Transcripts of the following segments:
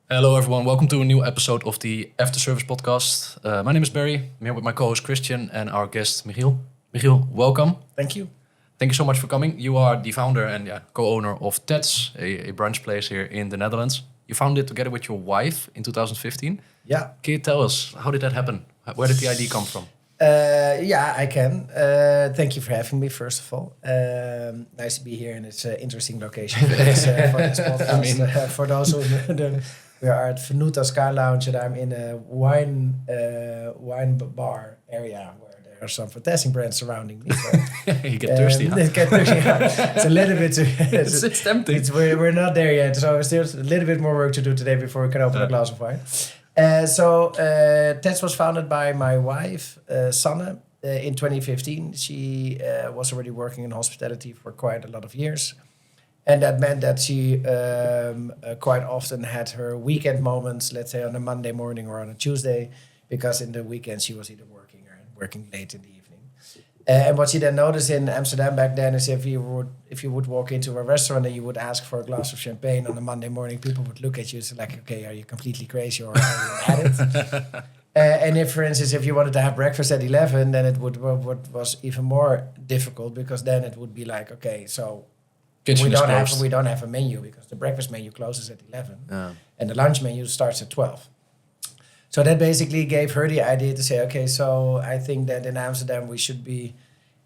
Hello, everyone. Welcome to a new episode of the After Service podcast. My name is Barry. I'm here with my co-host Christian and our guest Michiel. Michiel, welcome. Thank you. Thank you so much for coming. You are the founder and co-owner of Tets, a brunch place here in the Netherlands. You founded it together with your wife in 2015. Yeah. Can you tell us, how did that happen? Where did the idea come from? Yeah, I can. Thank you for having me, first of all. Nice to be here, and it's an interesting location for this podcast. For those who don't, we are at Venuta Sky Lounge, and I'm in a wine bar area where there are some fantastic brands surrounding me. So, You get thirsty, huh? It's a little bit... It's tempting. We're not there yet, so there's still a little bit more work to do today before we can open a glass of wine. Tets was founded by my wife, Sanne, in 2015. She was already working in hospitality for quite a lot of years. And that meant that she quite often had her weekend moments, let's say on a Monday morning or on a Tuesday, because in the weekend she was either working or working late in the evening. And what she then noticed in Amsterdam back then is if you would walk into a restaurant and you would ask for a glass of champagne on a Monday morning, people would look at you and say like, okay, are you completely crazy or are you at it? And if, for instance, if you wanted to have breakfast at 11, then it would was even more difficult, because then it would be like, okay, so we don't have a menu because the breakfast menu closes at 11 and the lunch menu starts at 12. So that basically gave her the idea to say, okay, so I think that in Amsterdam we should be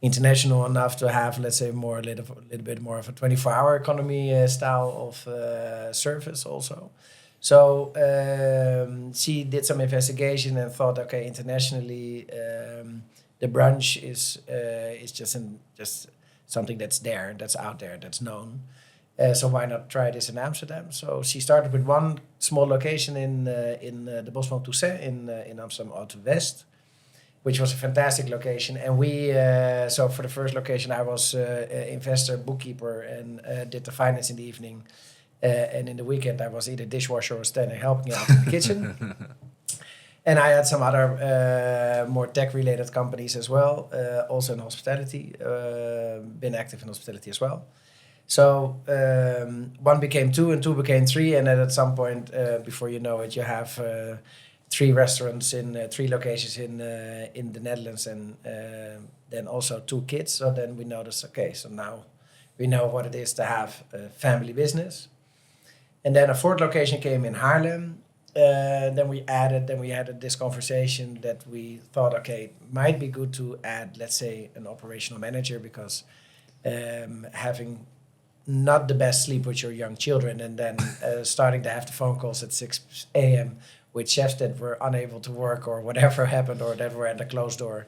international enough to have, let's say, a little bit more of a 24-hour economy style of service also. So she did some investigation and thought, okay, internationally the brunch is just something that's out there, that's known. So why not try this in Amsterdam? So she started with one small location in the Bosman Toussaint in Amsterdam Oud-West, which was a fantastic location. And we, so for the first location, I was investor, bookkeeper, and did the finance in the evening. And in the weekend, I was either dishwasher or standing helping out in the kitchen. And I had some other more tech-related companies as well, also in hospitality, been active in hospitality as well. So one became two and two became three. And then at some point, before you know it, you have 3 restaurants in 3 locations in the Netherlands, and then also 2 kids. So then we noticed, okay, so now we know what it is to have a family business. And then a 4th location came in Haarlem. Then we had this conversation that we thought, okay, it might be good to add, let's say, an operational manager, because having not the best sleep with your young children, and then starting to have the phone calls at 6 a.m. with chefs that were unable to work or whatever happened, or that were at the closed door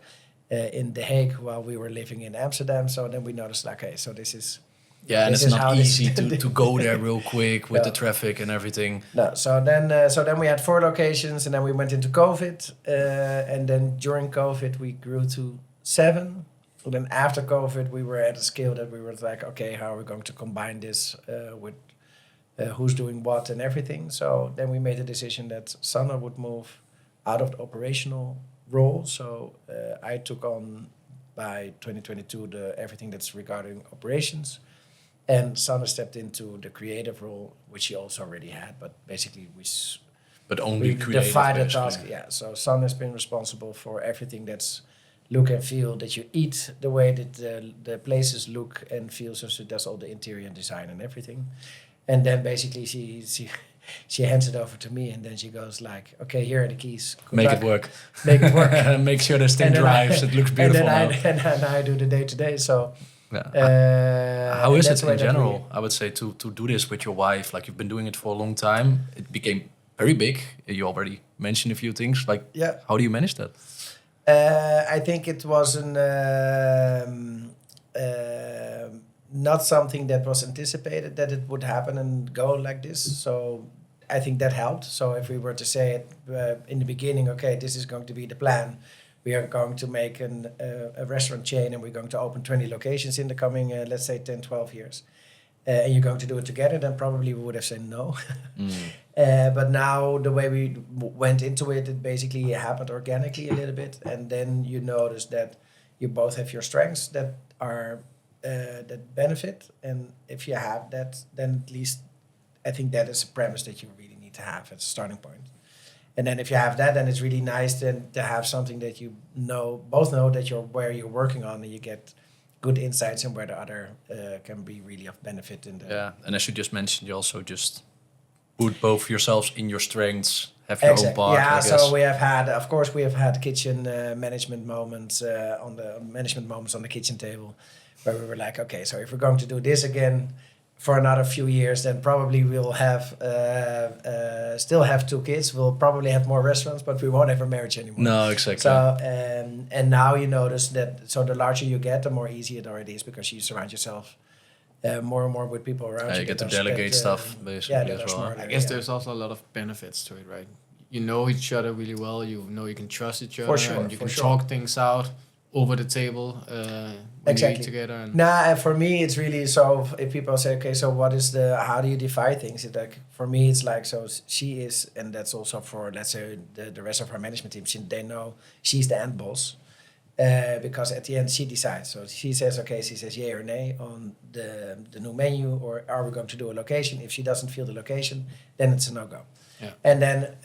in The Hague while we were living in Amsterdam. So then we noticed, okay, so this is... Yeah, and it's not easy to go there real quick with the traffic and everything. No, so then we had 4 locations, and then we went into COVID, and then during COVID we grew to 7. And then after COVID, we were at a scale that we were like, okay, how are we going to combine this with who's doing what and everything? So then we made a decision that Sanne would move out of the operational role. So I took on by 2022 everything that's regarding operations. And Sanne stepped into the creative role, which she also already had, but basically we divided the task. Yeah, so Sanne has been responsible for everything that's look and feel, that you eat, the way that the places look and feel, so she does all the interior design and everything. And then basically she hands it over to me, and then she goes like, okay, here are the keys. Make it work. Make sure this thing drives. It looks beautiful. And then I do the day-to-day, so... Yeah. How is it in general, I would say, to do this with your wife? Like, you've been doing it for a long time. It became very big. You already mentioned a few things. Like, how do you manage that? I think it was not something that was anticipated, that it would happen and go like this. So I think that helped. So if we were to say it in the beginning, okay, this is going to be the plan. We are going to make a restaurant chain, and we're going to open 20 locations in the coming, let's say, 10, 12 years. And you're going to do it together, then probably we would have said no. But now the way we went into it, it basically happened organically a little bit. And then you notice that you both have your strengths that are that benefit. And if you have that, then at least I think that is a premise that you really need need to have as a starting point. And then if you have that, then it's really nice then to have something that you both know that where you're working on, and you get good insights and where the other can be really of benefit in the... Yeah, and as you just mentioned, you also just put both yourselves in your strengths, have your own part. Yeah, I guess. So we have had kitchen management moments on the kitchen table, where we were like, okay, so if we're going to do this again for another few years, then probably we'll have still have 2 kids. We'll probably have more restaurants, but we won't have a marriage anymore. No, exactly. So and now you notice that the larger you get, the more easy it already is, because you surround yourself more and more with people around you. You get to delegate stuff basically as well. I guess there's also a lot of benefits to it, right? You know each other really well. You know you can trust each other, for sure, and you can talk things out over the table when you eat together. And for me, it's really if people say, okay, so how do you define things? It's like, for me, it's like, so she is, and that's also for, let's say, the rest of our management team, they know she's the end boss. Because at the end she decides. So she says yay or nay on the new menu, or are we going to do a location? If she doesn't feel the location, then it's a no-go. Yeah. And then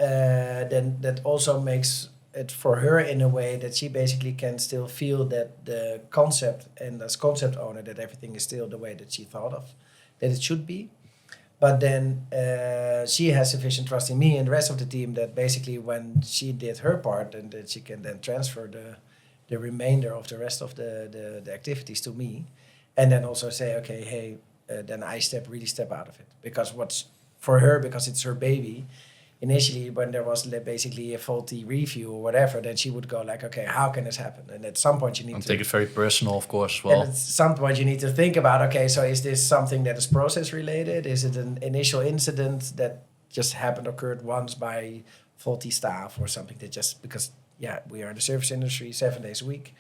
that also makes it for her in a way that she basically can still feel that the concept, and as concept owner, that everything is still the way that she thought of that it should be. But then she has sufficient trust in me and the rest of the team that basically when she did her part, and that she can then transfer the remainder of the rest of the activities to me, and then also say, okay, hey, then I really step out of it. Because what's for her, because it's her baby, initially when there was basically a faulty review or whatever, then she would go like, okay, how can this happen? And at some point you need to take it very personal, of course, as well. And at some point you need to think about, okay, so is this something that is process related? Is it an initial incident that just occurred once by faulty staff, or something that just because we are in the service industry 7 days a week,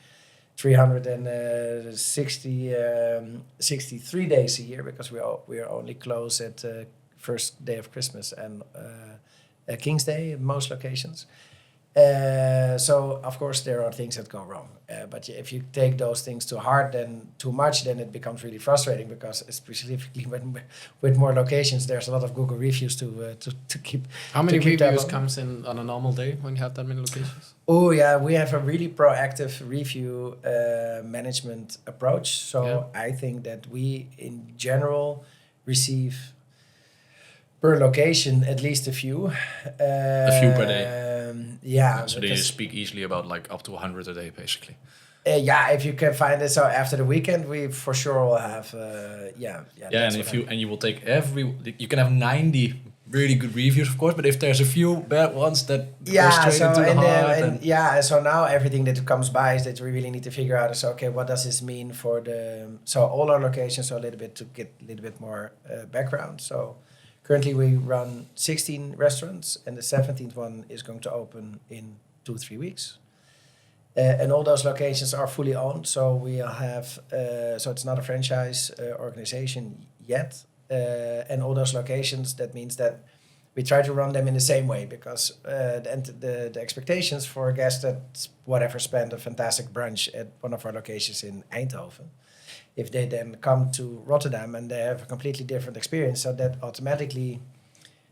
63 days a year, because we are only closed at first day of Christmas and King's Day in most locations. So of course there are things that go wrong. But if you take those things to heart, then too much, then it becomes really frustrating, because specifically with more locations, there's a lot of Google reviews to keep. How many reviews comes in on a normal day when you have that many locations? Oh yeah, we have a really proactive review management approach. So I think that we in general receive per location at least a few. A few per day. So they speak easily about like up to 100 a day, basically. If you can find it. So after the weekend, we for sure will have. And you will take you can have 90 really good reviews, of course, but if there's a few bad ones that go straight into the heart. So now everything that comes by is that we really need to figure out is, okay, what does this mean for all our locations? So a little bit to get a little bit more background. So currently we run 16 restaurants, and the 17th one is going to open in 2-3 weeks. And all those locations are fully owned. So we'll have, so it's not a franchise organization yet. And all those locations, that means that we try to run them in the same way, because the expectations for a guest that spend a fantastic brunch at one of our locations in Eindhoven, if they then come to Rotterdam and they have a completely different experience, so that automatically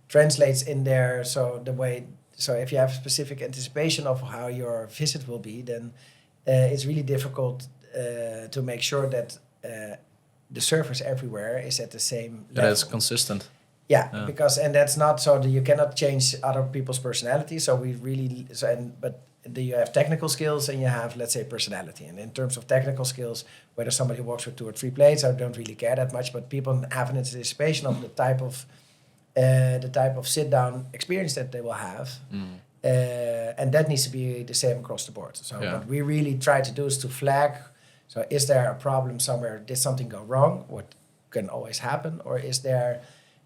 translates in there. So if you have specific anticipation of how your visit will be, then it's really difficult to make sure that the service everywhere is at the same level. That's consistent. Because that's not so that you cannot change other people's personality. So we really you have technical skills and you have, let's say, personality. And in terms of technical skills, whether somebody walks with 2 or 3 plates, I don't really care that much. But people have an anticipation of the type of sit down experience that they will have. And that needs to be the same across the board. So what we really try to do is to flag. So is there a problem somewhere? Did something go wrong? What can always happen? Or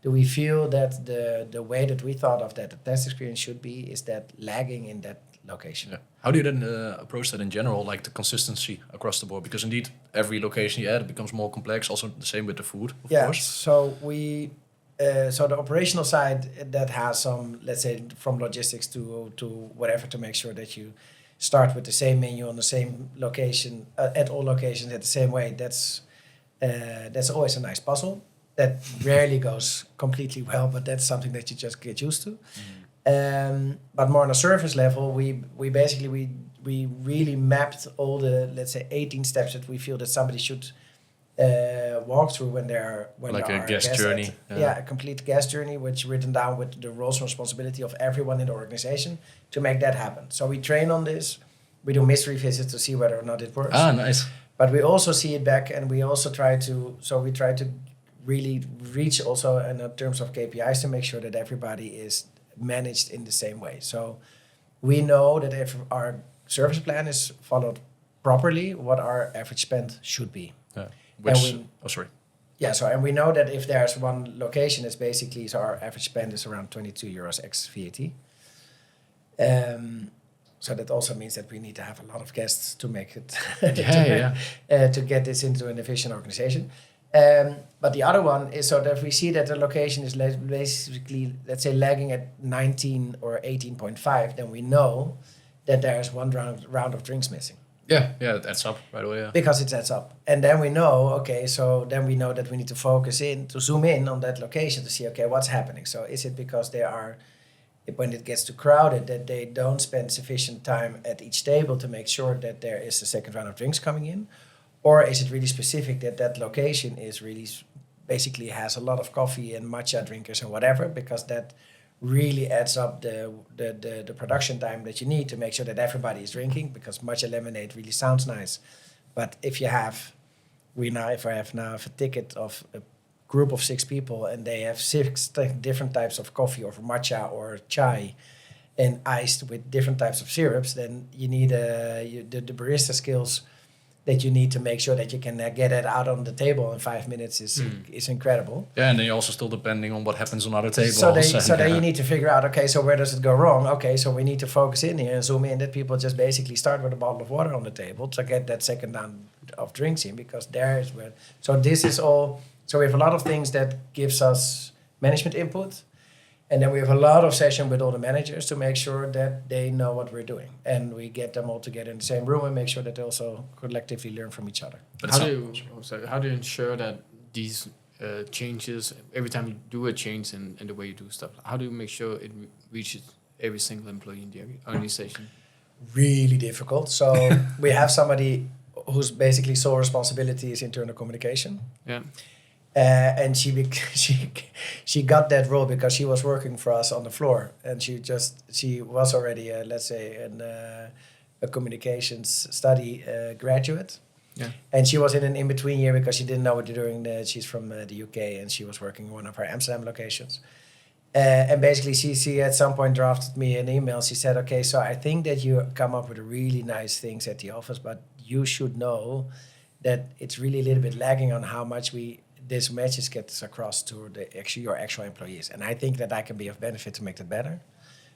do we feel that the way that we thought of that the test experience should be, is that lagging in that location? How do you then approach that in general, like the consistency across the board? Because indeed, every location you add, it becomes more complex. Also the same with the food, of course. So so the operational side, that has some, let's say, from logistics to whatever, to make sure that you start with the same menu on the same location, at all locations at the same way. That's always a nice puzzle. that rarely goes completely well, but that's something that you just get used to. But more on a service level, we basically really mapped all the, let's say, 18 steps that we feel that somebody should walk through when they're like a guest journey. A complete guest journey, which written down with the roles and responsibility of everyone in the organization to make that happen. So we train on this. We do mystery visits to see whether or not it works. Ah, nice. But we also see it back, and we also try to really reach also in terms of KPIs to make sure that everybody is managed in the same way. So we know that if our service plan is followed properly, what our average spend should be. And we know that if there's one location, it's basically, so our average spend is around 22 euros ex VAT. So that also means that we need to have a lot of guests to make it to get this into an efficient organization. But the other one is so that if we see that the location is basically, let's say, lagging at 19 or 18.5, then we know that there's one round of drinks missing. Yeah, it adds up right away. Yeah. Because it adds up. And then we know, then we know that we need to zoom in on that location to see, what's happening. So is it because they are, when it gets too crowded, that they don't spend sufficient time at each table to make sure that there is a second round of drinks coming in? Or is it really specific that location is really basically has a lot of coffee and matcha drinkers and whatever, because that really adds up the production time that you need to make sure that everybody is drinking, because matcha lemonade really sounds nice. But if I have a ticket of a group of 6 people and they have 6 different types of coffee or matcha or chai and iced with different types of syrups, then you need the barista skills that you need to make sure that you can get it out on the table in 5 minutes is incredible. Yeah, and then you're also still depending on what happens on other tables. So then you need to figure out, so where does it go wrong? So we need to focus in here and zoom in that people just basically start with a bottle of water on the table to get that second round of drinks in, because there is where... So this is all... So we have a lot of things that gives us management input. And then we have a lot of session with all the managers to make sure that they know what we're doing. And we get them all together in the same room and make sure that they also collectively learn from each other. But how do you ensure that these changes, every time you do a change in the way you do stuff, how do you make sure it reaches every single employee in the organization? Really difficult. So we have somebody whose basically sole responsibility is internal communication. Yeah. And she got that role because she was working for us on the floor, and she was already a communications study graduate. Yeah. And she was in an in-between year because she didn't know what to do. She's from the UK, and she was working in one of our Amsterdam locations. And basically, she at some point drafted me an email. She said, so I think that you come up with really nice things at the office, but you should know that it's really a little bit lagging on how much this message gets across to your actual employees. And I think that I can be of benefit to make that better.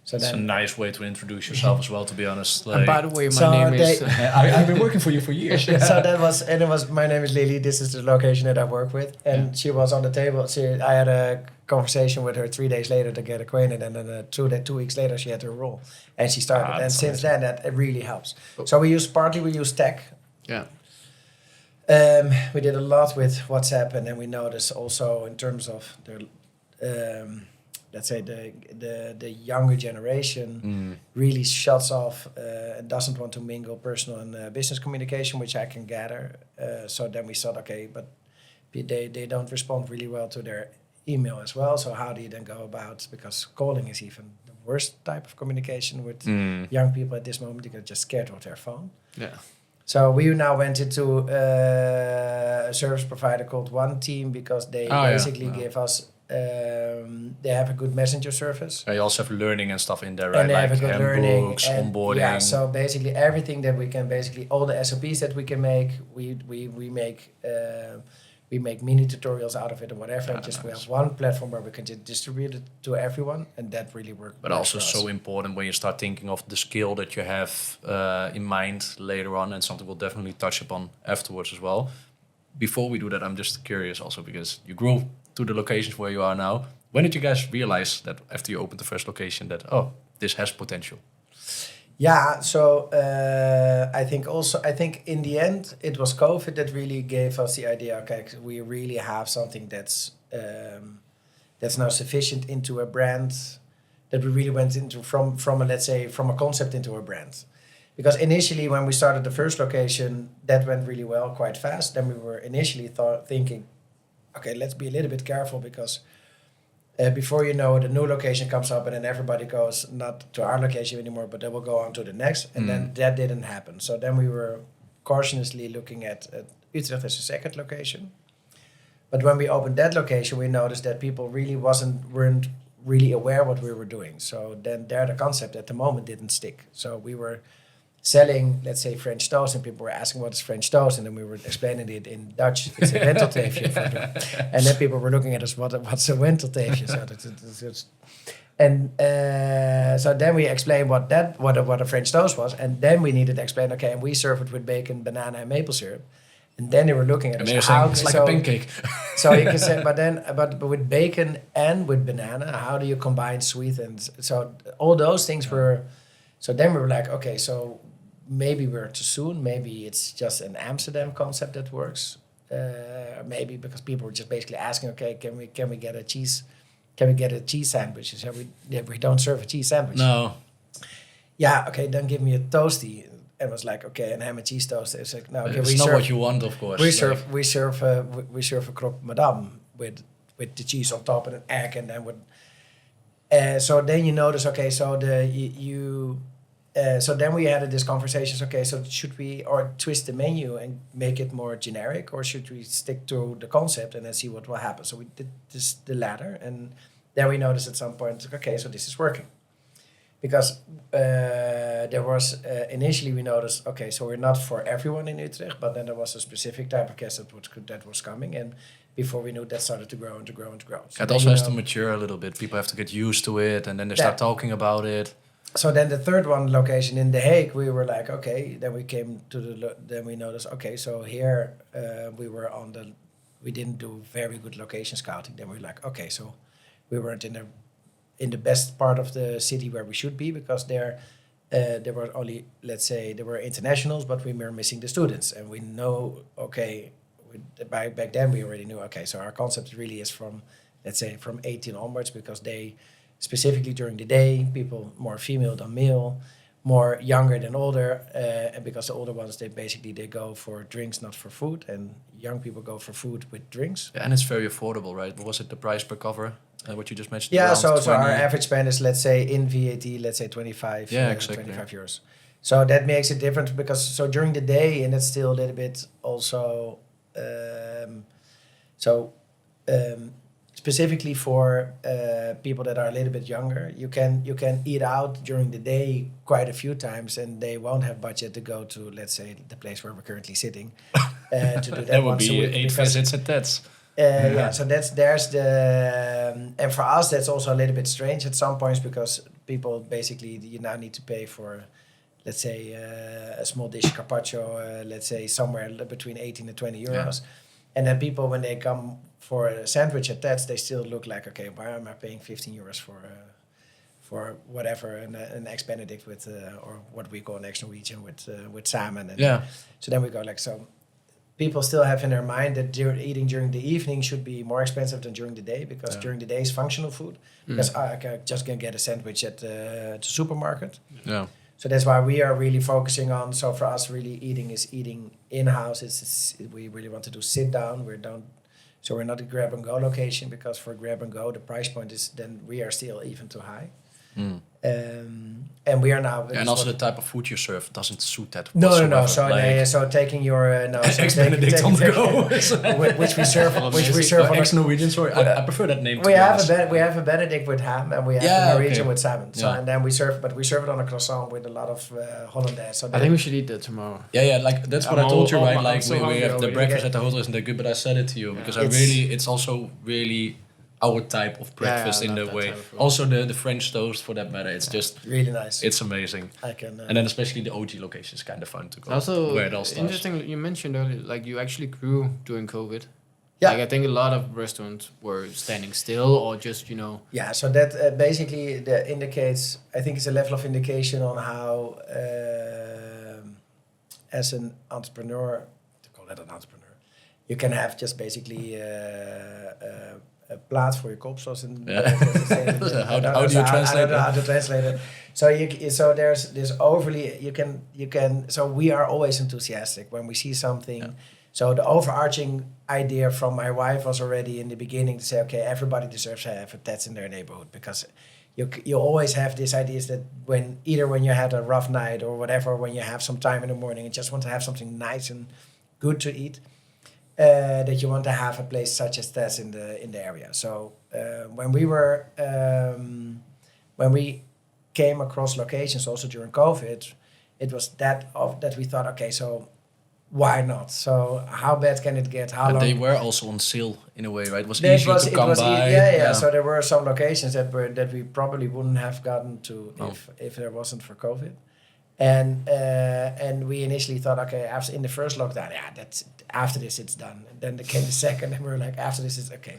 So it's a nice way to introduce yourself as well, to be honest. And by the way, my name is... I've been working for you for years. My name is Lily. This is the location that I work with. And she was on the table. I had a conversation with her 3 days later to get acquainted. And then 2 weeks later, she had her role. And she started. And since then, that it really helps. So we use tech. Yeah. We did a lot with WhatsApp, and then we noticed also in terms of let's say the younger generation really shuts off and doesn't want to mingle personal and business communication, which I can gather. So then we thought, but they don't respond really well to their email as well. So how do you then go about, because calling is even the worst type of communication with young people at this moment. They're just scared of their phone. Yeah. So we now went into a service provider called One Team, because they give us, they have a good messenger service. You also have learning and stuff in there, right? And they have a good learning. Onboarding. Yeah, so basically everything that we can, all the SOPs that we can make, we make mini tutorials out of it or whatever. We have one platform where we can distribute it to everyone, and that really works. But also so important when you start thinking of the skill that you have in mind later on, and something we'll definitely touch upon afterwards as well. Before we do that, I'm just curious also, because you grew to the locations where you are now. When did you guys realize that after you opened the first location that, this has potential? Yeah, so I think in the end it was COVID that really gave us the idea. Okay, we really have something that's now sufficient into a brand that we really went into from a, let's say from a concept into a brand. Because initially when we started the first location, that went really well, quite fast. Then we were initially thinking, okay, let's be a little bit careful because before you know it, a new location comes up and then everybody goes not to our location anymore, but they will go on to the next. And then that didn't happen. So then we were cautiously looking at Utrecht as a second location. But when we opened that location, we noticed that people really weren't really aware what we were doing. So then there the concept at the moment didn't stick. So we were selling, let's say, French toast, and people were asking what is French toast, and then we were explaining it in Dutch. It's a wentelteefje. And then people were looking at us, what's a wentelteefje? So then we explained what a French toast was, and then we needed to explain, okay, and we serve it with bacon, banana, and maple syrup. And then they were looking at And us. they're saying it's like a pancake. So you can say, but with bacon and with banana, how do you combine sweet and so all those things were. So then we were like, okay, so maybe we're too soon. Maybe it's just an Amsterdam concept that works. Maybe because people were just basically asking, okay, can we get a cheese sandwich? So we don't serve a cheese sandwich. No. Yeah, okay, then give me a toasty. And was like, okay, and ham and cheese toast. It's like, no, okay, it's not what you want, of course. We serve a croque madame with the cheese on top and an egg, and then so then you notice, okay, so so then we had this conversation. Okay, so should we twist the menu and make it more generic, or should we stick to the concept and then see what will happen? So we did the latter, and then we noticed at some point, okay, so this is working. Because there was initially we noticed, okay, so we're not for everyone in Utrecht, but then there was a specific type of guest that was coming, and before we knew that started to grow and to grow and to grow. So it also has to mature a little bit. People have to get used to it, and then they start talking about it. So then the third one location in The Hague, we were like, okay. Then we came to then we noticed, okay, so here we didn't do very good location scouting. Then we were like, okay, so we weren't in the best part of the city where we should be, because there were only, let's say, there were internationals, but we were missing the students. And we know, okay, back then we already knew, okay, so our concept really is from, let's say, from 18 onwards, because they, specifically during the day, people more female than male, more younger than older, and because the older ones, they go for drinks, not for food, and young people go for food with drinks. Yeah, and it's very affordable, right? What was it, the price per cover? What you just mentioned? Yeah, so our average spend is, let's say, in VAT, let's say 25 euros. So that makes it different, because so during the day, and it's still a little bit also, specifically for people that are a little bit younger, you can eat out during the day quite a few times, and they won't have budget to go to, let's say, the place where we're currently sitting to do that. That would be 8 visits at that. So there's the and for us that's also a little bit strange at some points, because people basically, you now need to pay for, let's say, a small dish carpaccio, let's say somewhere between 18 and 20 euros. And then people, when they come for a sandwich at that, they still look like, okay, why am I paying 15 euros for whatever, an eggs Benedict with or what we call an eggs Norwegian with salmon. And so then we go like, so people still have in their mind that eating during the evening should be more expensive than during the day, because during the day is functional food. Because I can just gonna get a sandwich at the supermarket. Yeah. So that's why we are really focusing on. So for us, really eating in-house. We really want to do sit down. We're not a grab and go location, because for grab and go the price point is, then we are still even too high. And we are now. And also the type of food you serve doesn't suit that. No. So taking your eggs Benedict on the go, which we serve eggs Norwegian. Sorry, I prefer that name. We have a Benedict with ham, and we have a Norwegian with salmon. So and then we serve it on a croissant with a lot of hollandaise. So I think we should eat that tomorrow. Yeah, like that's what I told you, right? Like we have the breakfast at the hotel isn't that good, but I said it to you because it's also really our type of breakfast in the way. Also the French toast, for that matter, it's just really nice. It's amazing. And then especially the OG location is kind of fun to go. Also, where it all starts. Interesting, you mentioned earlier, like you actually grew during COVID. Yeah. Like I think a lot of restaurants were standing still or just, you know. Yeah, so that basically indicates, I think it's a level of indication on how, as an entrepreneur, to call it an entrepreneur, you can have just basically a plaat voor je kop, zoals in How do you translate I don't know that? how to translate it. So there's overly you can so we are always enthusiastic when we see something. Yeah. So the overarching idea from my wife was already in the beginning to say, okay, everybody deserves to have a Tats in their neighborhood, because you always have these ideas that when you had a rough night or whatever, when you have some time in the morning and just want to have something nice and good to eat, that you want to have a place such as Tats in the area. So when we came across locations also during COVID, it was that we thought, okay, so why not? So how bad can it get? How But long? they were also on sale in a way, right? It was It easy to come by. Yeah. So there were some locations that we probably wouldn't have gotten to if there wasn't for COVID, and we initially thought, okay, in the first lockdown, after this it's done. And then there came the second, and we were like, after this it's okay.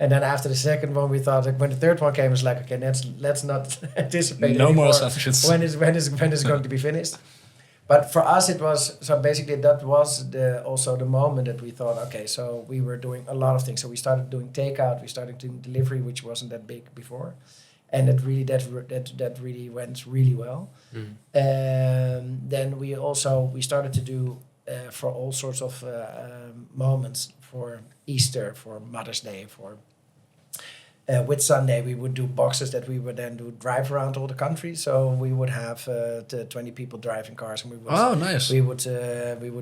And then after the second one, we thought, like, when the third one came, it's like, okay, let's not anticipate No more anymore assumptions. when is going to be finished. But for us, it was, so basically that was also the moment that we thought, okay, so we were doing a lot of things. So we started doing takeout, we started doing delivery, which wasn't that big before, and that really went really well. Then we started to do for all sorts of moments, for Easter, for Mother's Day, for with Sunday, we would do boxes that we would then do drive around all the country. So we would have 20 people driving cars, and we would nice. we would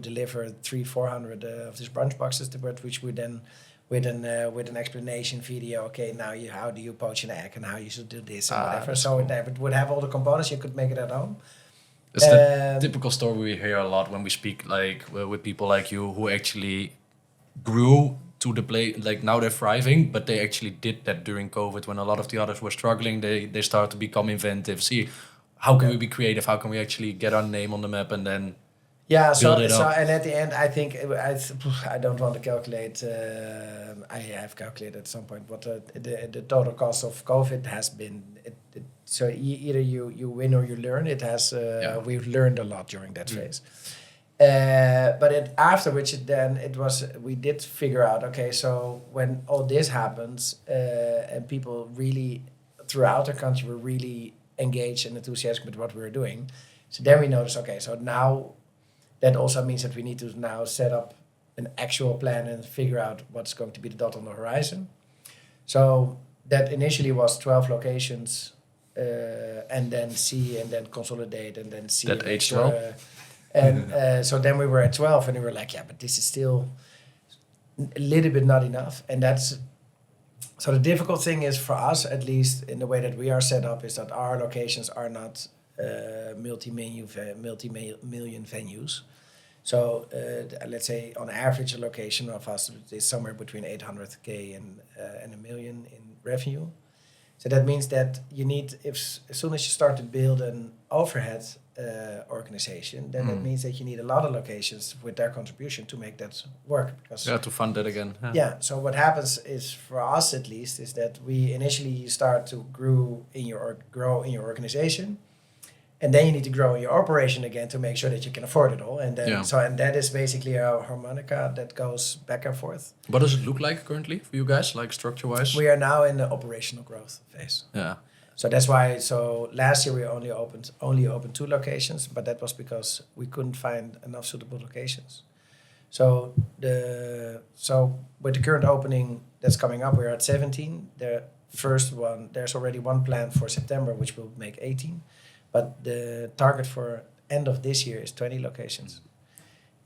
deliver 300-400 of these brunch boxes, which we then with an explanation video. Okay, now how do you poach an egg, and how you should do this and whatever. So cool. it would have all the components. You could make it at home. It's the typical story we hear a lot when we speak like with people like you who actually grew to the play, like now they're thriving, but they actually did that during COVID when a lot of the others were struggling. They start to become inventive. See, how can we be creative? How can we actually get our name on the map and then build it up? And at the end, I think I don't want to calculate. I have calculated at some point what the total cost of COVID has been. So either you win or you learn. It has. We've learned a lot during that phase. But after which we did figure out, okay, so when all this happens and people really throughout the country were really engaged and enthusiastic with what we were doing, so then we noticed, okay, so now that also means that we need to now set up an actual plan and figure out what's going to be the dot on the horizon. So that initially was 12 locations, and then see and then consolidate and then see. That aged well. So then we were at 12, and we were like, yeah, but this is still a little bit not enough. And that's, so the difficult thing is for us, at least in the way that we are set up, is that our locations are not multi-million venues. So let's say on average a location of us is somewhere between 800K and $1 million in revenue. So that means that you need, as soon as you start to build an overhead organization, then that means that you need a lot of locations with their contribution to make that work. Because to fund it again. So what happens is, for us at least, is that we initially start to grow in your organization, and then you need to grow in your operation again to make sure that you can afford it all. And then and that is basically a harmonica that goes back and forth. What does it look like currently for you guys, like structure-wise? We are now in the operational growth phase. Yeah. So that's why. So last year we only opened 2 locations, but that was because we couldn't find enough suitable locations. So with the current opening that's coming up, we're at 17. The first one, there's already one planned for September, which will make 18. But the target for end of this year is 20 locations.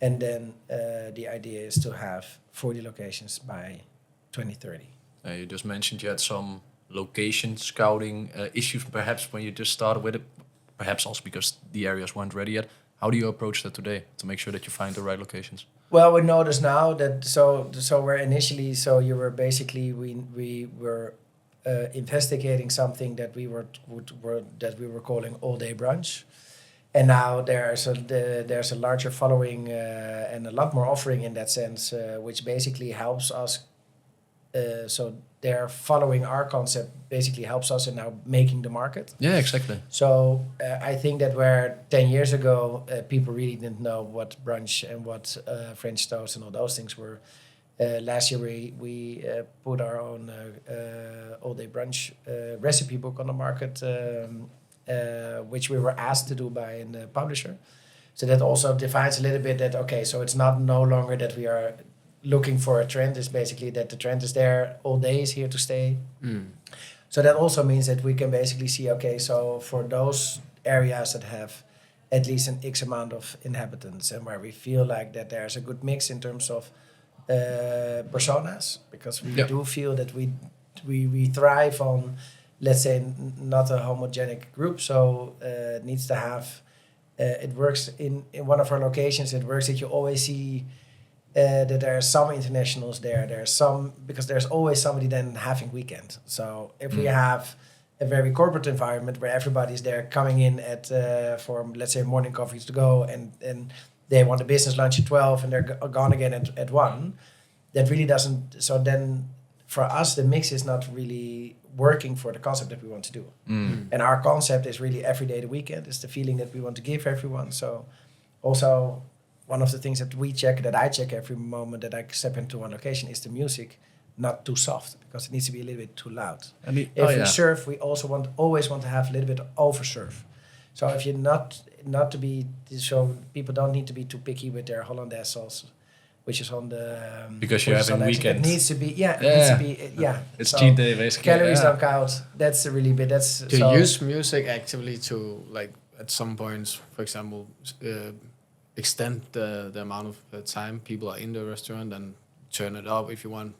And then the idea is to have 40 locations by 2030. You just mentioned you had some location scouting issues perhaps when you just started with it, perhaps also because the areas weren't ready yet. How do you approach that today to make sure that you find the right locations? Well, we notice now that so we're initially, so you were basically, we were investigating something that we were calling all day brunch, And now there's a larger following and a lot more offering in that sense, which basically helps us. So they're following our concept, basically helps us in now making the market. Yeah, exactly. So I think that where 10 years ago people really didn't know what brunch and what French toast and all those things were. Last year we put our own all-day brunch recipe book on the market, which we were asked to do by a publisher. So that also defines a little bit that, okay, so it's not no longer that we are looking for a trend. It's basically that the trend is there, all day is here to stay. So that also means that we can basically see, okay, so for those areas that have at least an X amount of inhabitants and where we feel like that there's a good mix in terms of personas, because we do feel that we thrive on, let's say, not a homogenic group. So it needs to have, it works in one of our locations, it works that you always see that there are some internationals there. There's some, because there's always somebody then having weekend. So if we have a very corporate environment where everybody's there coming in at for, let's say, morning coffees to go, and they want a business lunch at 12 and they're gone again at 1, that really doesn't. So then for us, the mix is not really working for the concept that we want to do. And our concept is really every day the weekend. It's the feeling that we want to give everyone. So also one of the things that we check, that I check every moment that I step into one location, is the music not too soft, because it needs to be a little bit too loud. If we serve, we also always want to have a little bit of over serve. So if you're not to be, so people don't need to be too picky with their Hollandaise sauce, which is on the because you're having weekend. It needs to be it needs to be It's so cheat day basically. Calories don't count. That's a really bit. That's to use music actively to, like, at some points, for example, extend the amount of time people are in the restaurant and turn it up if you want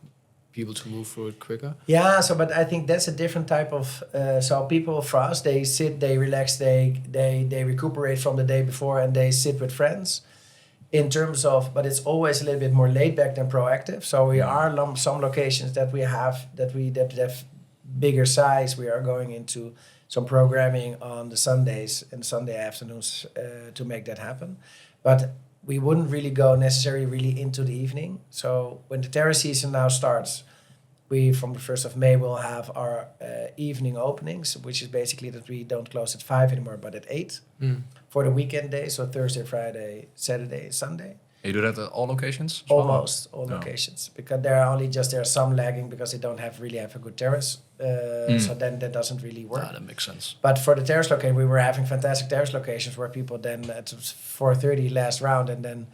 people to move through it quicker. Yeah, so but I think that's a different type of. So people for us, they sit, they relax, they recuperate from the day before, and they sit with friends. In terms of, but it's always a little bit more laid back than proactive. So we are some locations that we have that have bigger size. We are going into some programming on the Sundays and Sunday afternoons to make that happen. But we wouldn't really go necessarily really into the evening. So when the terrace season now starts, we from the 1st of May will have our evening openings, which is basically that we don't close at 5 anymore, but at 8 for the weekend days. So Thursday, Friday, Saturday, Sunday. You do that at all locations? Almost all locations, because there are some lagging because they don't really have a good terrace. So then that doesn't really work. That makes sense. But for the terrace location, we were having fantastic terrace locations where people then at 4:30 last round, and then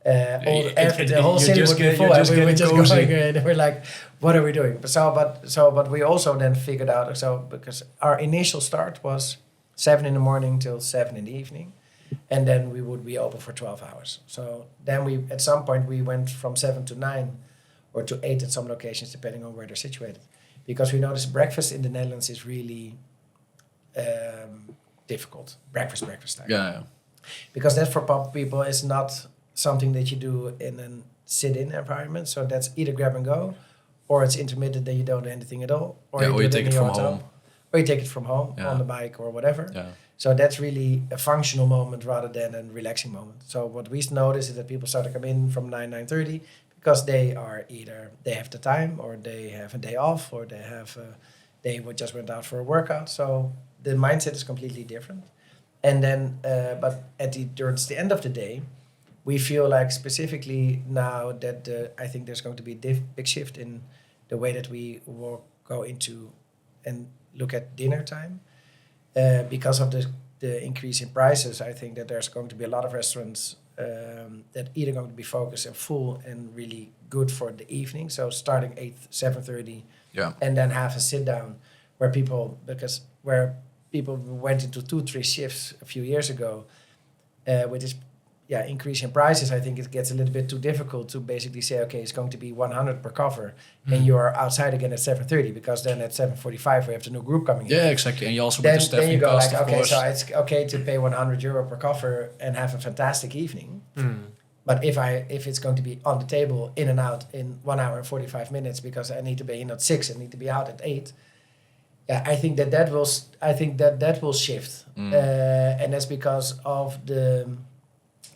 the whole city would be full, and we were just going, and we're like, what are we doing? But we also then figured out, because our initial start was 7 in the morning till 7 in the evening, and then we would be open for 12 hours. So then at some point we went from 7 to 9 or to 8 at some locations, depending on where they're situated, because we noticed breakfast in the Netherlands is really difficult. Breakfast time. Yeah. Because that for people is not something that you do in a sit-in environment. So that's either grab and go, or it's intermittent that you don't do anything at all, or you take it from home. Or you take it from home on the bike or whatever. Yeah. So that's really a functional moment rather than a relaxing moment. So what we notice is that people start to come in from 9:30 because they have the time, or they have a day off, or they just went out for a workout. So the mindset is completely different. And then, but towards the end of the day, we feel like specifically now that I think there's going to be a big shift in the way that we will go into and look at dinner time. Because of the increase in prices, I think that there's going to be a lot of restaurants that either going to be focused and full and really good for the evening. So starting 7:30, and then have a sit down where people went into 2-3 shifts a few years ago, with this increase in prices. I think it gets a little bit too difficult to basically say, okay, it's going to be 100 per cover, and you are outside again at 7:30, because then at 7:45 we have the new group coming in. Yeah, exactly. And you also with the staffing then you go cost, like, of okay, course. so it's okay to pay 100 euro per cover and have a fantastic evening. But if it's going to be on the table, in and out in 1 hour and 45 minutes, because I need to be in at 6 and need to be out at 8, Yeah, I think that will. I think that will shift, and that's because of the.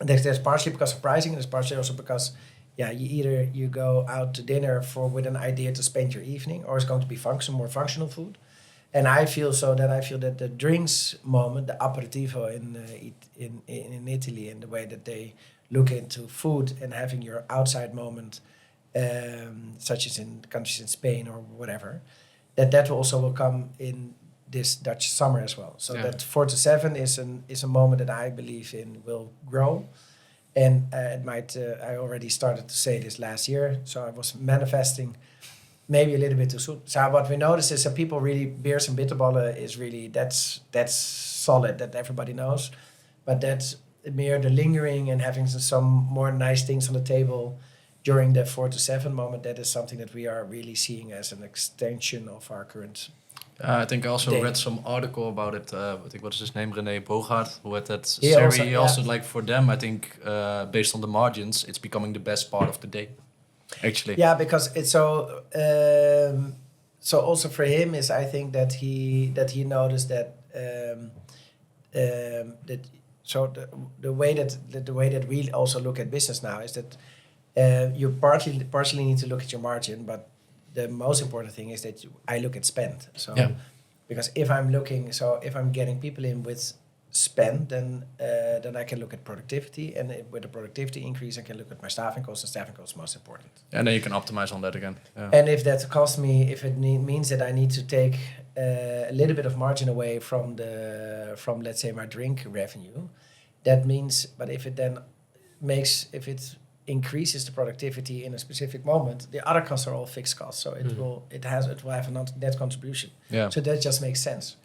That's partially because of pricing, and it's partially also because, yeah, you go out to dinner with an idea to spend your evening, or it's going to be more functional food, and I feel that the drinks moment, the aperitivo in Italy, and the way that they look into food and having your outside moment, such as in countries in Spain or whatever, that will come in this Dutch summer as well. So that 4 to 7 is a moment that I believe in will grow, and it might. I already started to say this last year, so I was manifesting maybe a little bit too soon. So what we notice is that people really beers and bitterballen is really that's solid, that everybody knows, but that's mere the lingering and having some more nice things on the table during the 4 to 7 moment. That is something that we are really seeing as an extension of our current. I think I also day. read some article about it. I think what's his name, René Bogaert, who had that He series. also- Also, like for them, I think based on the margins, it's becoming the best part of the day. Actually, Yeah, because it's so. So also for him is, I think that he noticed that that so the way that we also look at business now is that you partially need to look at your margin, but the most important thing is that I look at spend. So because if I'm getting people in with spend, then I can look at productivity, and with the productivity increase, I can look at my staffing costs, and staffing costs most important. and then you can optimize on that again. Yeah. And if that costs me, if it means that I need to take a little bit of margin away from let's say my drink revenue, that means. But if it increases the productivity in a specific moment, the other costs are all fixed costs, so it will have a net contribution. Yeah. So that just makes sense.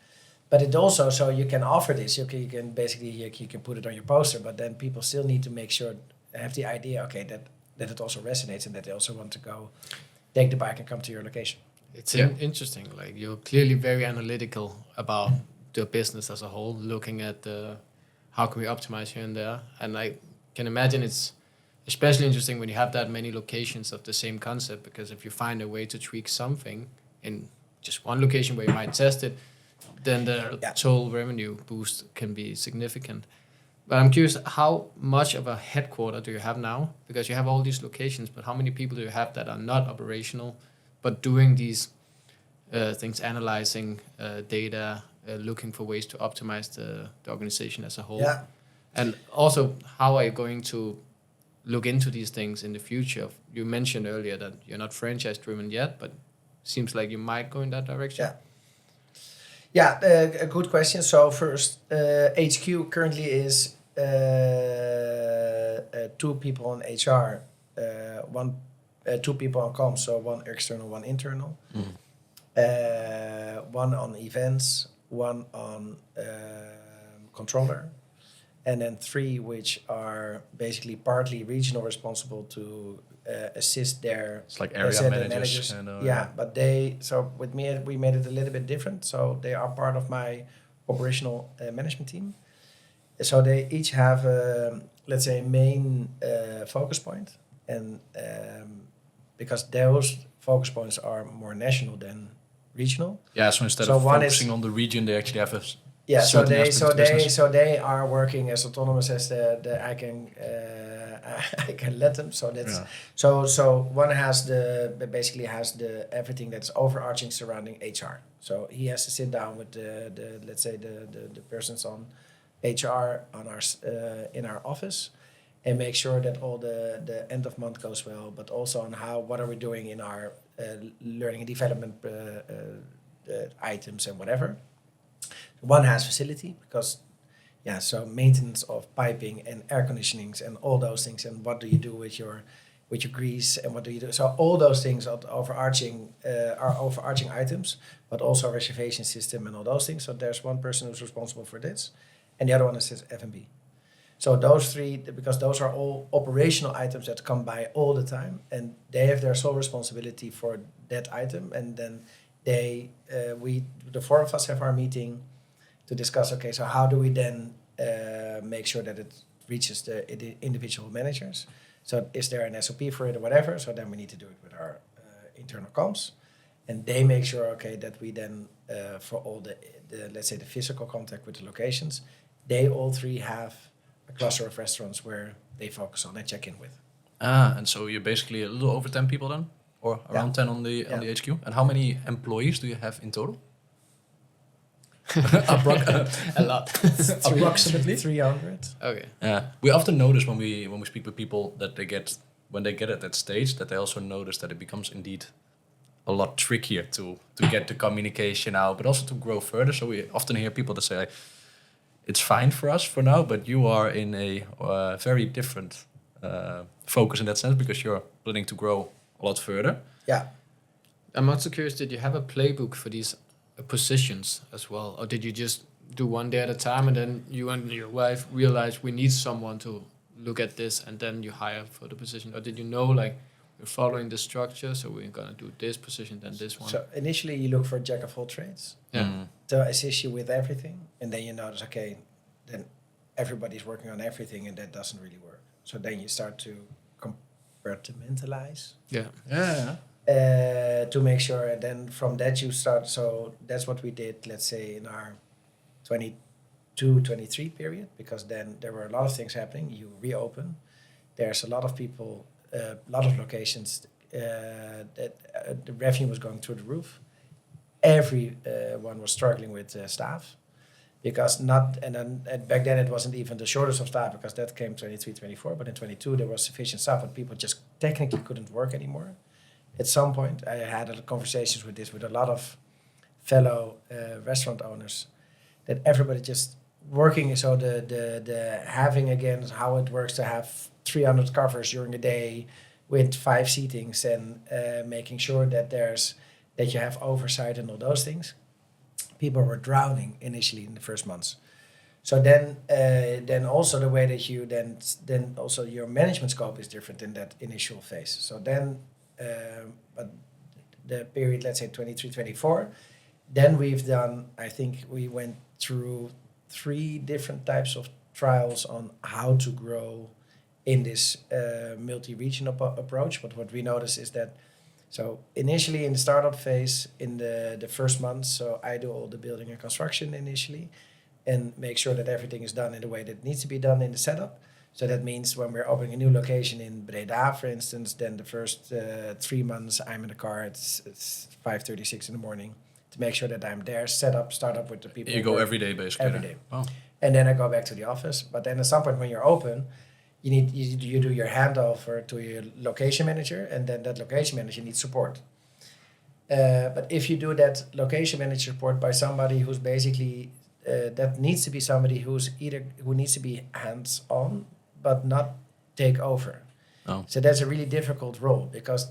But it also, so you can offer this, you can basically you can put it on your poster, but then people still need to make sure, have the idea, okay, that it also resonates, and that they also want to go take the bike and come to your location. It's interesting. Like, you're clearly very analytical about the business as a whole, looking at how can we optimize here and there. And I can imagine it's especially interesting when you have that many locations of the same concept, because if you find a way to tweak something in just one location where you might test it, then the total revenue boost can be significant. But I'm curious, how much of a headquarter do you have now? Because you have all these locations, but how many people do you have that are not operational, but doing these things, analyzing data, looking for ways to optimize the organization as a whole? Yeah. And also, how are you going to look into these things in the future? You mentioned earlier that you're not franchise driven yet, but seems like you might go in that direction. Yeah. Yeah, a good question. So first, HQ currently is 2 people on HR, 2 people on comms, so 1 external, 1 internal, 1 on events, 1 on controller, and then 3 which are basically partly regional, responsible to assist their It's like area managers. but with me, we made it a little bit different. So they are part of my operational management team. So they each have let's say, main focus point, and because those focus points are more national than regional. Yeah, so instead So of one focusing on the region, they actually have a so certain aspect of business. they are working as autonomous as the I can let them. So that's so one has basically has the everything that's overarching surrounding HR. So he has to sit down with the let's say the persons on HR on our in our office, and make sure that all the end of month goes well, but also on what are we doing in our learning and development items and whatever. One has facility, because so maintenance of piping and air conditionings and all those things, and what do you do with your grease, and what do you do? So all those things are overarching items, but also reservation system and all those things. So there's one person who's responsible for this, and the other one is F&B. So those 3, because those are all operational items that come by all the time, and they have their sole responsibility for that item, and then the 4 of us have our meeting to discuss, okay, so how do we then make sure that it reaches the individual managers? So is there an SOP for it or whatever? So then we need to do it with our internal comms. and they make sure, okay, that we then for all the let's say the physical contact with the locations, they all three have a cluster of restaurants where they focus on and check in with. And so you're basically a little over 10 people then, or around 10 on the HQ. And how many employees do you have in total? A lot. Approximately 300. Okay. We often notice when we speak with people that when they get at that stage, that they also notice that it becomes indeed a lot trickier to get the communication out, but also to grow further. So we often hear people that say, it's fine for us for now, but you are in a very different focus in that sense, because you're planning to grow a lot further. Yeah. I'm also curious, did you have a playbook for these positions as well? Or did you just do one day at a time and then you and your wife realized we need someone to look at this and then you hire for the position? Or did you know, like, we're following the structure, so we're going to do this position, then this one? So initially you look for a jack of all trades to assist you with everything. And then you notice, okay, then everybody's working on everything and that doesn't really work. So then you start to compartmentalize. Yeah. To make sure, and then from that you start. So that's what we did, let's say, in our 22-23 period, because then there were a lot of things happening. You reopen. There's a lot of people, a lot of locations that the revenue was going through the roof. Everyone was struggling with staff, because back then it wasn't even the shortage of staff, because that came 23, 24, but in 22 there was sufficient staff, but people just technically couldn't work anymore. At some point, I had conversations with a lot of fellow restaurant owners, that everybody just working. So the having again how it works to have 300 covers during the day with 5 seatings and making sure that that you have oversight and all those things. People were drowning initially in the first months. So then also the way that you then also your management scope is different in that initial phase. So then. But the period, let's say 23, 24, then we've done, I think we went through 3 different types of trials on how to grow in this multi-regional approach. But what we notice is that, so initially in the startup phase, in the first month, so I do all the building and construction initially and make sure that everything is done in the way that it needs to be done in the setup. So that means when we're opening a new location in Breda, for instance, then the first 3 months I'm in the car, it's 5:36 in the morning to make sure that I'm there, start up with the people. You go every day, basically. Every day. Oh. And then I go back to the office. But then at some point when you're open, you do your handover to your location manager, and then that location manager needs support. But if you do that location manager support by somebody who's basically, that needs to be somebody who needs to be hands-on, but not take over. Oh. So that's a really difficult role, because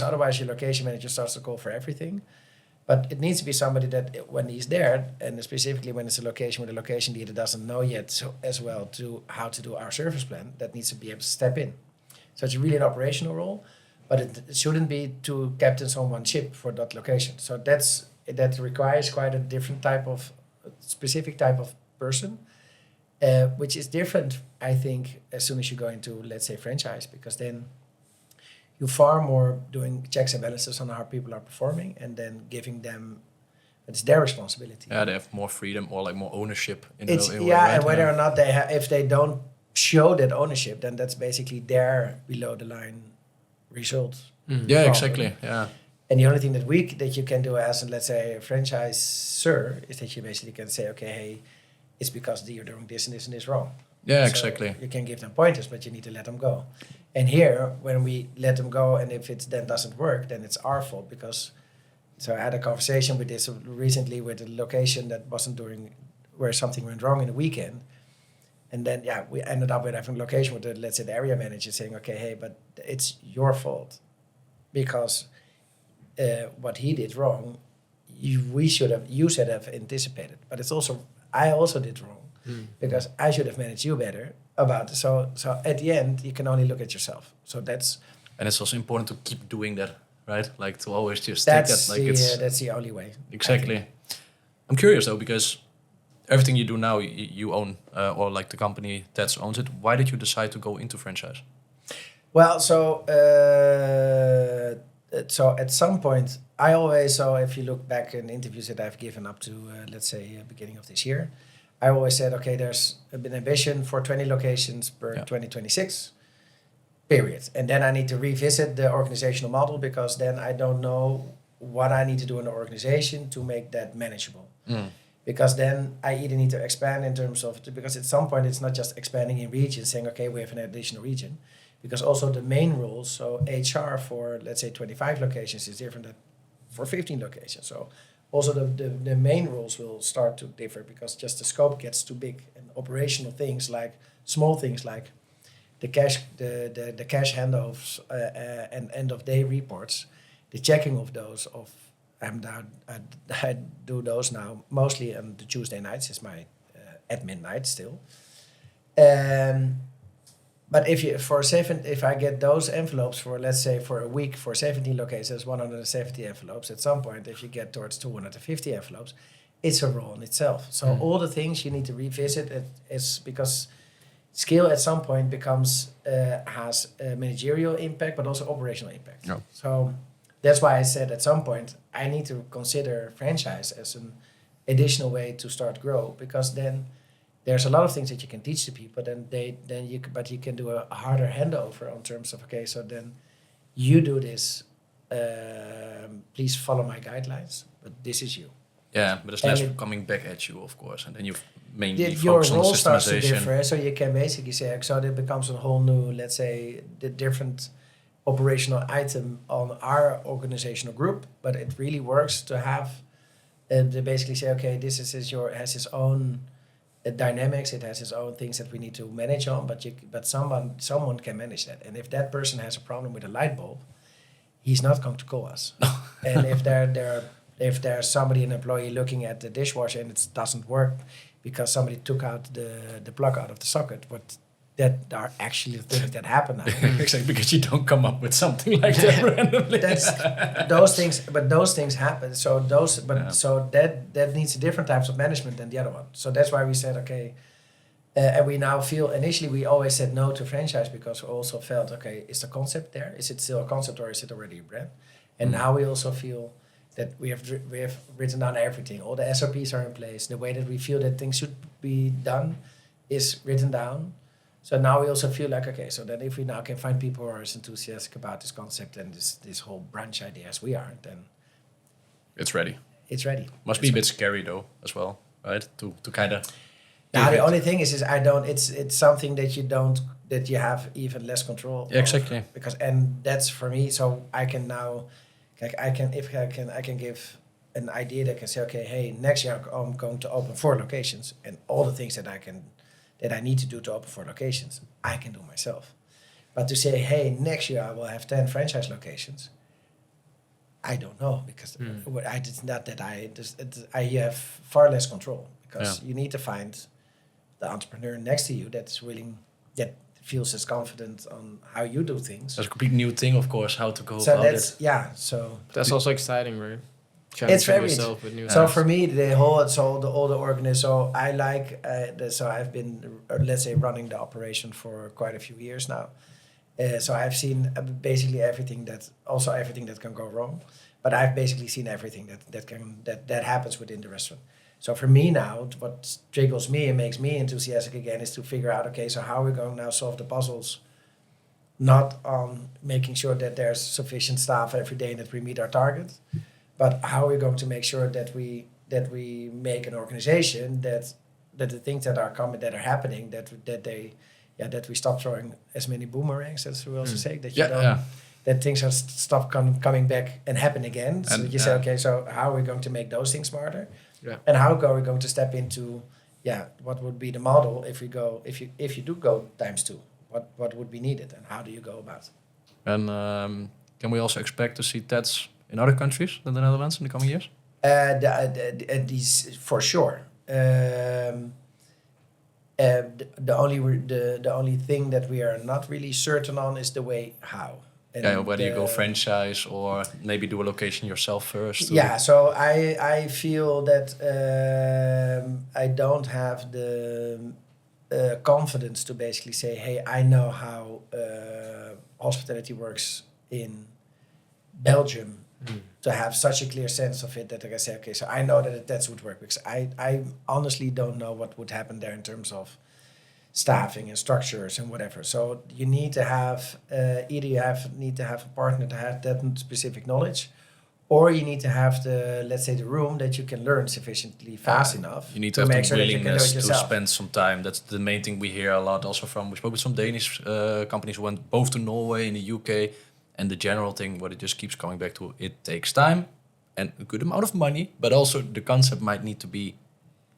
otherwise your location manager starts to call for everything. But it needs to be somebody that when he's there, and specifically when it's a location where the location leader doesn't know yet as well to how to do our service plan, that needs to be able to step in. So it's really an operational role, but it shouldn't be two captains on one ship for that location. So that requires quite a different specific type of person. Which is different, I think, as soon as you go into, let's say, franchise, because then you're far more doing checks and balances on how people are performing, and then giving them, it's their responsibility. Yeah, they have more freedom or like more ownership. In It's a way, right? and whether or not if they don't show that ownership, then that's basically their below the line result. Yeah, exactly. Yeah. And the only thing that you can do as, let's say, a franchisor is that you basically can say, okay, hey, it's because you're doing this and this and this wrong. Yeah, So exactly. you can give them pointers, but you need to let them go. And here, when we let them go, and if it then doesn't work, then it's our fault, because. So I had a conversation with this recently with a location that where something went wrong in the weekend, and then we ended up with having a location with let's say the area manager saying, okay, hey, but it's your fault, because what he did wrong, you should have anticipated, but it's also. I also did wrong because I should have managed you better about it. So at the end, you can only look at yourself. So that's... And it's also important to keep doing that, right? Like to always just take that. Like that's the only way. Exactly. I'm curious though, because everything you do now, you own, or like the company Tats owns it. Why did you decide to go into franchise? Well, so so at some point, I always, so if you look back in interviews that I've given up to, let's say, beginning of this year, I always said, okay, there's an ambition for 20 locations per 2026, period. And then I need to revisit the organizational model because then I don't know what I need to do in the organization to make that manageable. Because then I either need to expand in terms of, because at some point it's not just expanding in regions, saying, okay, we have an additional region. Because also the main rules, so HR for, let's say, 25 locations is different than for 15 locations. So also the main rules will start to differ because just the scope gets too big. And operational things like, small things like the cash handoffs and end of day reports, the checking of those I do those now mostly on the Tuesday nights. Is my admin night still. But if I get those envelopes for, let's say, for a week for 17 locations, 170 envelopes. At some point, if you get towards 250 envelopes, it's a role in itself. So all the things you need to revisit is because scale at some point becomes has a managerial impact, but also operational impact. No. So that's why I said at some point I need to consider franchise as an additional way to start grow, because then there's a lot of things that you can teach to people. But you can do a harder handover on terms of, okay, so then you do this. Please follow my guidelines, but this is you. Yeah, but it's less coming back at you, of course, and then you mainly Your focus on role starts to systemization. differ, so you can basically say, so it becomes a whole new, let's say, the different operational item on our organizational group, but it really works to have, to basically say, okay, this has its own dynamics, it has its own things that we need to manage on, but someone can manage that. And if that person has a problem with a light bulb, he's not going to call us. And if there's somebody, an employee, looking at the dishwasher and it doesn't work because somebody took out the plug out of the socket, that are actually things that happen now. Exactly, because you don't come up with something like that randomly. Those things happen. So that needs different types of management than the other one. So that's why we said, okay, and we now feel, initially we always said no to franchise because we also felt, okay, is the concept there? Is it still a concept or is it already a brand? And now we also feel that we have written down everything. All the SOPs are in place. The way that we feel that things should be done is written down. So now we also feel like, okay, so then if we now can find people who are as enthusiastic about this concept and this whole brunch idea as we are, then it's ready. It's ready. Must be a bit scary though, as well, right? To kind of. Now the only thing is I don't. It's something that you have even less control. Yeah, exactly. Because that's for me. So I can now, I can give an idea that can say, okay, hey, next year I'm going to open 4 locations, and all the things that I need to do to open 4 locations, I can do myself. But to say, hey, next year I will have 10 franchise locations, I don't know, because I did not that I have far less control, because you need to find the entrepreneur next to you that's willing, that feels as confident on how you do things. That's a complete new thing, of course, how to go So about that's it. So that's also exciting, right? It's very yourself with new so things. for me all the organism. So I like so I've been let's say running the operation for quite a few years now. So I've seen basically everything that can go wrong, but I've basically seen everything that happens within the restaurant. So for me now, what triggers me and makes me enthusiastic again is to figure out, okay, so how are we going to now solve the puzzles? Not on making sure that there's sufficient staff every day and that we meet our target, but how are we going to make sure that we make an organization that the things that are coming, that are happening, that we stop throwing as many boomerangs, as we also say, that that things are stop coming back and happen again. So you say, okay, so how are we going to make those things smarter? Yeah. And how are we going to step into what would be the model if you do go ×2? What would be needed and how do you go about it? And can we also expect to see TEDs in other countries than the Netherlands in the coming years? These for sure. The only thing that we are not really certain on is the way how. And whether you go franchise or maybe do a location yourself first. Yeah, so I feel that I don't have the confidence to basically say, hey, I know how hospitality works in Belgium to have such a clear sense of it that I can say, okay, so I know that that would work, because I honestly don't know what would happen there in terms of staffing and structures and whatever. So you need to have either need to have a partner to have that specific knowledge, or you need to have let's say the room that you can learn sufficiently fast enough. You need to have make the sure that you can do it willingness to yourself. spend some time. That's the main thing we hear a lot also from, we spoke with some Danish companies who went both to Norway and the UK, and the general thing, what it just keeps coming back to, it takes time and a good amount of money, but also the concept might need to be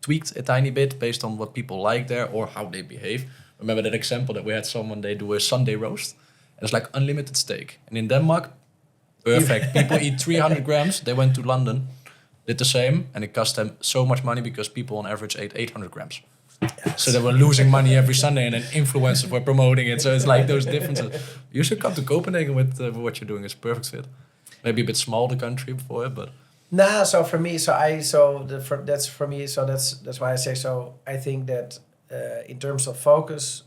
tweaked a tiny bit based on what people like there or how they behave. Remember that example that we had someone, they do a Sunday roast, and it's like unlimited steak. And in Denmark, perfect. People eat 300 grams. They went to London, did the same, and it cost them so much money because people on average ate 800 grams. So they were losing money every Sunday, and then influencers were promoting it. So it's like those differences. You should come to Copenhagen with what you're doing. It's a perfect fit. Maybe a bit small, the country before it, but... Nah, so for me, that's for me. So that's why I say so. I think that in terms of focus,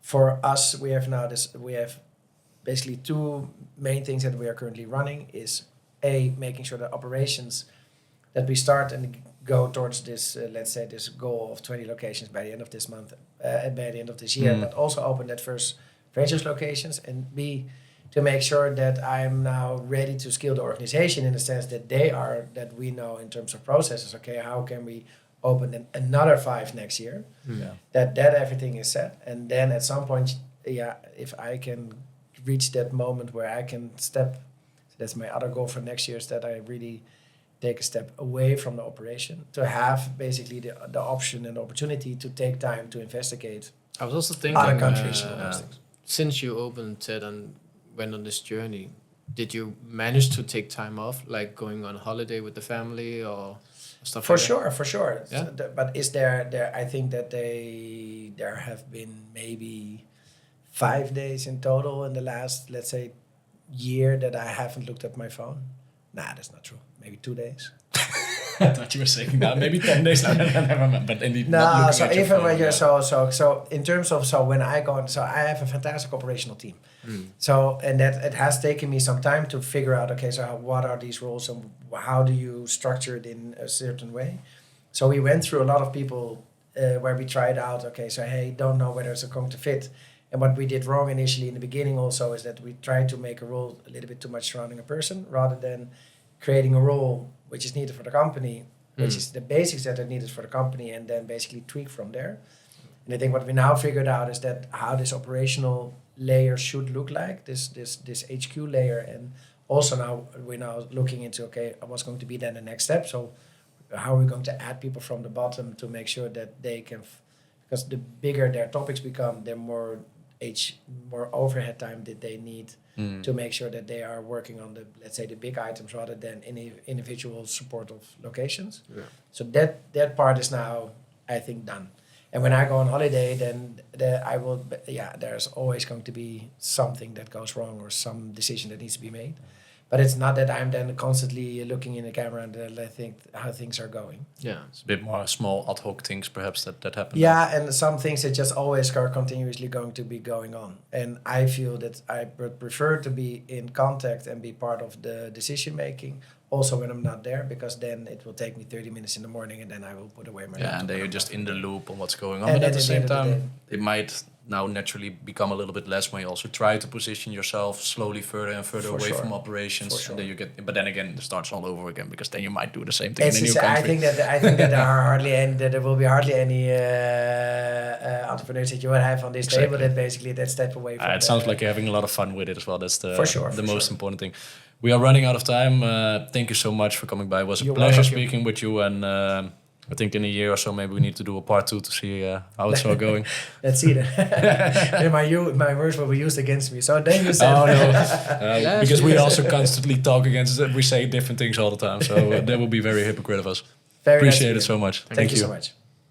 for us, we have basically two main things that we are currently running. Is making sure that operations that we start and go towards this, let's say, this goal of 20 locations by the end of this month, and by the end of this year, but also open that first franchise locations, and B, to make sure that I'm now ready to scale the organization in the sense that that we know in terms of processes, okay, how can we open another 5 next year, that everything is set. And then at some point, if I can reach that moment where I can step, that's my other goal for next year, is that I really take a step away from the operation, to have basically the option and opportunity to take time to investigate I was also thinking, other countries and all those things. since you opened TED and went on this journey, did you manage to take time off, like going on holiday with the family or stuff For like that? sure. Yeah. So but is there? I think that there have been maybe 5 days in total in the last, let's say, year that I haven't looked at my phone. Nah, that's not true. Maybe 2 days. I thought you were saying that. Maybe 10 days. Never mind. But indeed, not No, looking so at your even phone, when you're so in terms of when I go on, so I have a fantastic operational team. So, and that it has taken me some time to figure out, okay, so what are these roles and how do you structure it in a certain way? So we went through a lot of people where we tried out, okay, so hey, don't know whether it's going to fit. And what we did wrong initially in the beginning also is that we tried to make a role a little bit too much surrounding a person rather than creating a role which is needed for the company, which is the basics that are needed for the company, and then basically tweak from there. And I think what we now figured out is that how this operational layer should look like, this HQ layer, and also now we're looking into, okay, what's going to be then the next step. So how are we going to add people from the bottom to make sure that they can, because the bigger their topics become, the more overhead time that they need to make sure that they are working on the, let's say, the big items rather than individual support of locations. Yeah. So that part is now, I think, done. And when I go on holiday, then there's always going to be something that goes wrong or some decision that needs to be made. But it's not that I'm then constantly looking in the camera and I think how things are going. Yeah. It's a bit more small ad hoc things perhaps that happen. Yeah, and some things that just always are continuously going to be going on. And I feel that I would prefer to be in contact and be part of the decision making also when I'm not there, because then it will take me 30 minutes in the morning and then I will put away my laptop. And then you're just in the loop on what's going on. And But at then the at the same end of the time, it might now naturally become a little bit less when you also try to position yourself slowly further and further For away sure. from operations. For sure. And then you get, but then again, it starts all over again, because then you might do the same thing It's in a new just, country. I think that there will be hardly any entrepreneurs that you will have on this table that basically that step away from It sounds like you're having a lot of fun with it as well. That's the most important thing. We are running out of time. Thank you so much for coming by. It was a pleasure speaking with you. And I think in a year or so, maybe we need to do a part 2 to see how it's all going. Let's see that. my words will be used against me. So then you said... Oh, no. Because we also constantly talk against it. We say different things all the time. So that would be very hypocrite of us. Appreciate it so much. Thank you so much.